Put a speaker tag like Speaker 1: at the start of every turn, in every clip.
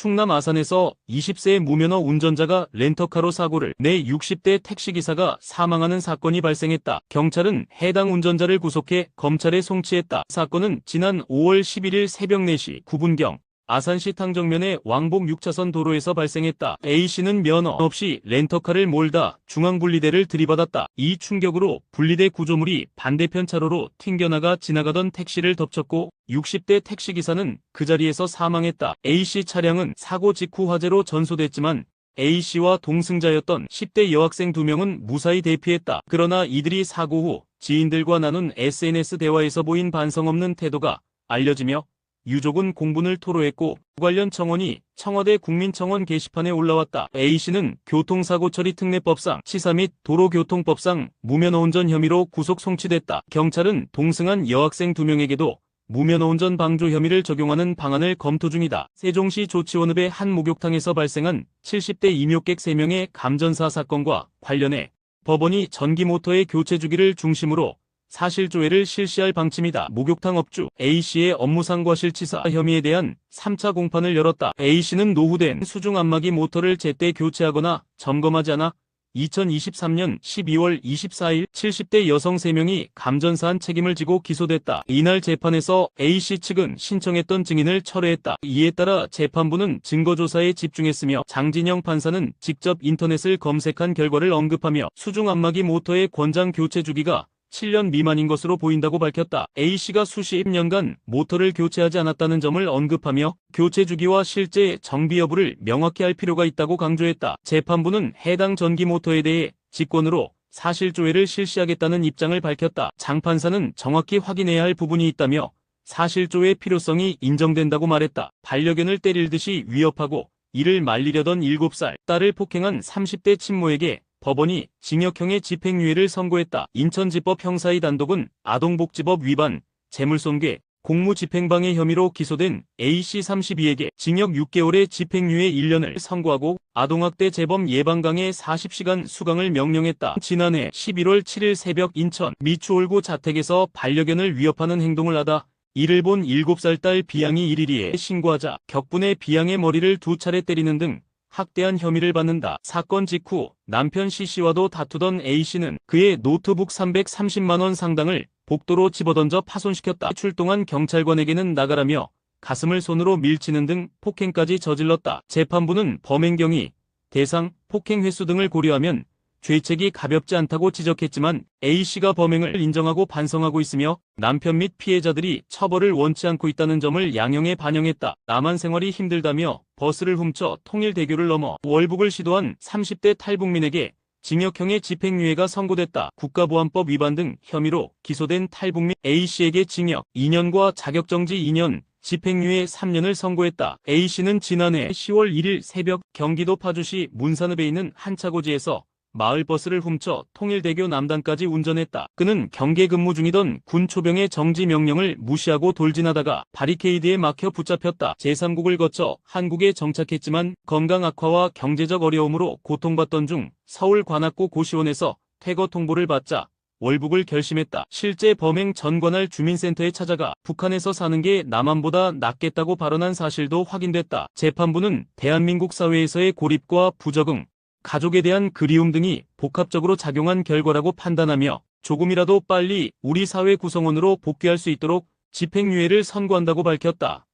Speaker 1: 충남 아산에서 20세 무면허 운전자가 렌터카로 사고를 내 60대 택시기사가 사망하는 사건이 발생했다. 경찰은 해당 운전자를 구속해 검찰에 송치했다. 사건은 지난 5월 11일 새벽 4시 9분경 아산시 탕정면의 왕복 6차선 도로에서 발생했다. A씨는 면허 없이 렌터카를 몰다 중앙분리대를 들이받았다. 이 충격으로 분리대 구조물이 반대편 차로로 튕겨나가 지나가던 택시를 덮쳤고 60대 택시기사는 그 자리에서 사망했다. A씨 차량은 사고 직후 화재로 전소됐지만 A씨와 동승자였던 10대 여학생 2명은 무사히 대피했다. 그러나 이들이 사고 후 지인들과 나눈 SNS 대화에서 보인 반성 없는 태도가 알려지며 유족은 공분을 토로했고 관련 청원이 청와대 국민청원 게시판에 올라왔다. A씨는 교통사고 처리 특례법상 치사 및 도로교통법상 무면허 운전 혐의로 구속 송치됐다. 경찰은 동승한 여학생 2명에게도 무면허 운전 방조 혐의를 적용하는 방안을 검토 중이다. 세종시 조치원읍의 한 목욕탕에서 발생한 70대 임욕객 3명의 감전사 사건과 관련해 법원이 전기모터의 교체 주기를 중심으로 사실조회를 실시할 방침이다. 목욕탕 업주 A씨의 업무상 과실치사 혐의에 대한 3차 공판을 열었다. A씨는 노후된 수중 안마기 모터를 제때 교체하거나 점검하지 않아 2023년 12월 24일 70대 여성 3명이 감전사한 책임을 지고 기소됐다. 이날 재판에서 A씨 측은 신청했던 증인을 철회했다. 이에 따라 재판부는 증거조사에 집중했으며 장진영 판사는 직접 인터넷을 검색한 결과를 언급하며 수중 안마기 모터의 권장 교체 주기가 7년 미만인 것으로 보인다고 밝혔다. A씨가 수십 년간 모터를 교체하지 않았다는 점을 언급하며 교체 주기와 실제 정비 여부를 명확히 할 필요가 있다고 강조했다. 재판부는 해당 전기 모터에 대해 직권으로 사실조회를 실시하겠다는 입장을 밝혔다. 장 판사는 정확히 확인해야 할 부분이 있다며 사실조회 필요성이 인정된다고 말했다. 반려견을 때릴 듯이 위협하고 이를 말리려던 7살 딸을 폭행한 30대 친모에게 법원이 징역형의 집행유예를 선고했다. 인천지법 형사 2단독은 아동복지법 위반, 재물손괴, 공무집행방해 혐의로 기소된 A씨 32에게 징역 6개월의 집행유예 1년을 선고하고 아동학대 재범 예방강의 40시간 수강을 명령했다. 지난해 11월 7일 새벽 인천 미추홀구 자택에서 반려견을 위협하는 행동을 하다 이를 본 7살 딸 비양이 112에 신고하자 격분해 비양의 머리를 2차례 때리는 등 학대한 혐의를 받는다. 사건 직후 남편 C씨와도 다투던 A씨는 그의 노트북 330만원 상당을 복도로 집어던져 파손시켰다. 출동한 경찰관에게는 나가라며 가슴을 손으로 밀치는 등 폭행까지 저질렀다. 재판부는 범행 경위, 대상, 폭행 횟수 등을 고려하면 죄책이 가볍지 않다고 지적했지만 A씨가 범행을 인정하고 반성하고 있으며 남편 및 피해자들이 처벌을 원치 않고 있다는 점을 양형에 반영했다. 남한 생활이 힘들다며 버스를 훔쳐 통일대교를 넘어 월북을 시도한 30대 탈북민에게 징역형의 집행유예가 선고됐다. 국가보안법 위반 등 혐의로 기소된 탈북민 A씨에게 징역 2년과 자격정지 2년, 집행유예 3년을 선고했다. A씨는 지난해 10월 1일 새벽 경기도 파주시 문산읍에 있는 한 차고지에서 마을버스를 훔쳐 통일대교 남단까지 운전했다. 그는 경계 근무 중이던 군 초병의 정지 명령을 무시하고 돌진하다가 바리케이드에 막혀 붙잡혔다. 제3국을 거쳐 한국에 정착했지만 건강 악화와 경제적 어려움으로 고통받던 중 서울 관악구 고시원에서 퇴거 통보를 받자 월북을 결심했다. 실제 범행 전관할 주민센터에 찾아가 북한에서 사는 게 남한보다 낫겠다고 발언한 사실도 확인됐다. 재판부는 대한민국 사회에서의 고립과 부적응, 가족에 대한 그리움 등이 복합적으로 작용한 결과라고 판단하며 조금이라도 빨리 우리 사회 구성원으로 복귀할 수 있도록 집행유예를 선고한다고 밝혔다.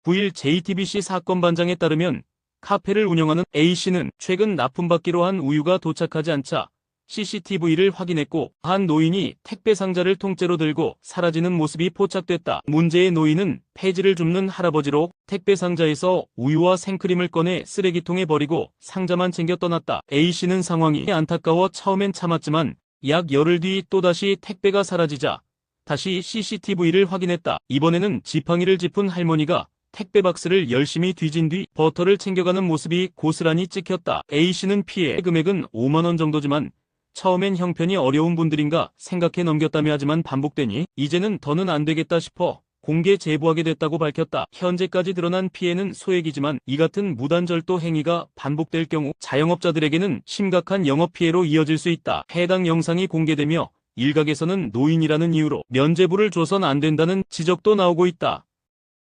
Speaker 1: 9일 JTBC 사건반장에 따르면 카페를 운영하는 A씨는 최근 납품받기로 한 우유가 도착하지 않자 CCTV를 확인했고 한 노인이 택배 상자를 통째로 들고 사라지는 모습이 포착됐다. 문제의 노인은 폐지를 줍는 할아버지로 택배 상자에서 우유와 생크림을 꺼내 쓰레기통에 버리고 상자만 챙겨 떠났다. A씨는 상황이 안타까워 처음엔 참았지만 약 열흘 뒤 또다시 택배가 사라지자 다시 CCTV를 확인했다. 이번에는 지팡이를 짚은 할머니가 택배 박스를 열심히 뒤진 뒤 버터를 챙겨가는 모습이 고스란히 찍혔다. A씨는 피해 금액은 5만원 정도지만 처음엔 형편이 어려운 분들인가 생각해 넘겼다며 하지만 반복되니 이제는 더는 안 되겠다 싶어 공개 제보하게 됐다고 밝혔다. 현재까지 드러난 피해는 소액이지만 이 같은 무단절도 행위가 반복될 경우 자영업자들에게는 심각한 영업피해로 이어질 수 있다. 해당 영상이 공개되며 일각에서는 노인이라는 이유로 면죄부를 줘선 안 된다는 지적도 나오고 있다.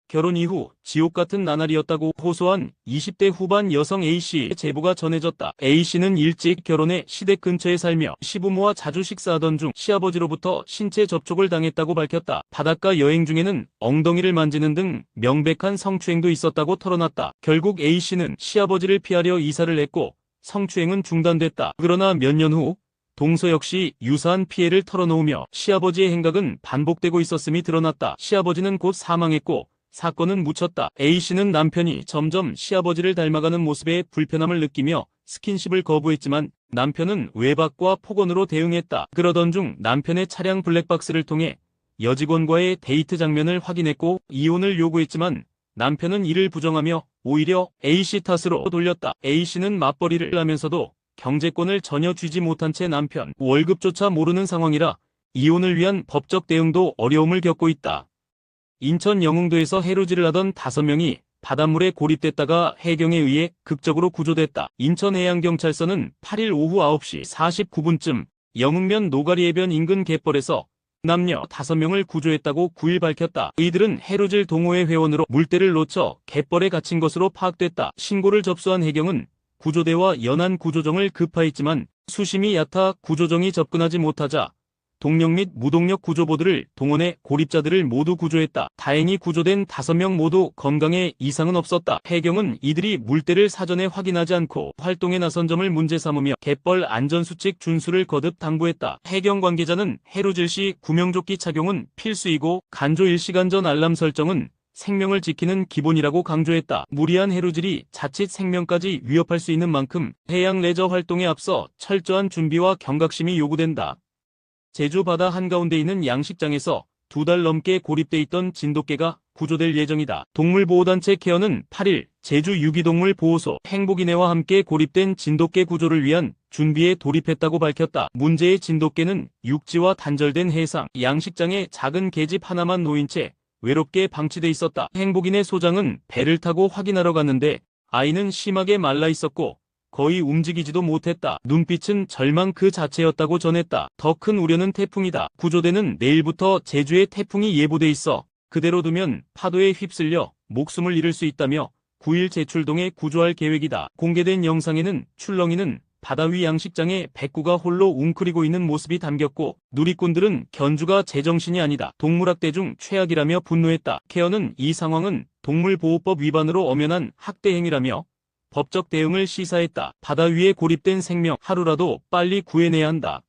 Speaker 1: 결혼 이후 지옥 같은 나날이었다고 호소한 20대 후반 여성 A씨의 제보가 전해졌다. A씨는 일찍 결혼해 시댁 근처에 살며 시부모와 자주 식사하던 중 시아버지로부터 신체 접촉을 당했다고 밝혔다. 바닷가 여행 중에는 엉덩이를 만지는 등 명백한 성추행도 있었다고 털어놨다. 결국 A씨는 시아버지를 피하려 이사를 했고 성추행은 중단됐다. 그러나 몇 년 후 동서 역시 유사한 피해를 털어놓으며 시아버지의 행각은 반복되고 있었음이 드러났다. 시아버지는 곧 사망했고 사건은 묻혔다. A씨는 남편이 점점 시아버지를 닮아가는 모습에 불편함을 느끼며 스킨십을 거부했지만 남편은 외박과 폭언으로 대응했다. 그러던 중 남편의 차량 블랙박스를 통해 여직원과의 데이트 장면을 확인했고 이혼을 요구했지만 남편은 이를 부정하며 오히려 A씨 탓으로 돌렸다. A씨는 맞벌이를 하면서도 경제권을 전혀 쥐지 못한 채 남편 월급조차 모르는 상황이라 이혼을 위한 법적 대응도 어려움을 겪고 있다. 인천 영흥도에서 해루질을 하던 5명이 바닷물에 고립됐다가 해경에 의해 극적으로 구조됐다. 인천해양경찰서는 8일 오후 9시 49분쯤 영흥면 노가리해변 인근 갯벌에서 남녀 5명을 구조했다고 9일 밝혔다. 이들은 해루질 동호회 회원으로 물때를 놓쳐 갯벌에 갇힌 것으로 파악됐다. 신고를 접수한 해경은 구조대와 연안 구조정을 급파했지만 수심이 얕아 구조정이 접근하지 못하자 동력 및 무동력 구조보드를 동원해 고립자들을 모두 구조했다. 다행히 구조된 5명 모두 건강에 이상은 없었다. 해경은 이들이 물때를 사전에 확인하지 않고 활동에 나선 점을 문제 삼으며 갯벌 안전수칙 준수를 거듭 당부했다. 해경 관계자는 해루질 시 구명조끼 착용은 필수이고 간조 1시간 전 알람 설정은 생명을 지키는 기본이라고 강조했다. 무리한 해루질이 자칫 생명까지 위협할 수 있는 만큼 해양 레저 활동에 앞서 철저한 준비와 경각심이 요구된다. 제주 바다 한가운데 있는 양식장에서 2달 넘게 고립돼 있던 진돗개가 구조될 예정이다. 동물보호단체 케어는 8일 제주 유기동물 보호소 행복이네와 함께 고립된 진돗개 구조를 위한 준비에 돌입했다고 밝혔다. 문제의 진돗개는 육지와 단절된 해상 양식장에 작은 계집 하나만 놓인 채 외롭게 방치돼 있었다. 행복이네 소장은 배를 타고 확인하러 갔는데 아이는 심하게 말라 있었고 거의 움직이지도 못했다. 눈빛은 절망 그 자체였다고 전했다. 더 큰 우려는 태풍이다. 구조대는 내일부터 제주에 태풍이 예보돼 있어 그대로 두면 파도에 휩쓸려 목숨을 잃을 수 있다며 9일 제출동에 구조할 계획이다. 공개된 영상에는 출렁이는 바다 위 양식장에 백구가 홀로 웅크리고 있는 모습이 담겼고 누리꾼들은 견주가 제정신이 아니다. 동물학대 중 최악이라며 분노했다. 케어는 이 상황은 동물보호법 위반으로 엄연한 학대 행위라며 법적 대응을 시사했다. 바다 위에 고립된 생명 하루라도 빨리 구해내야 한다.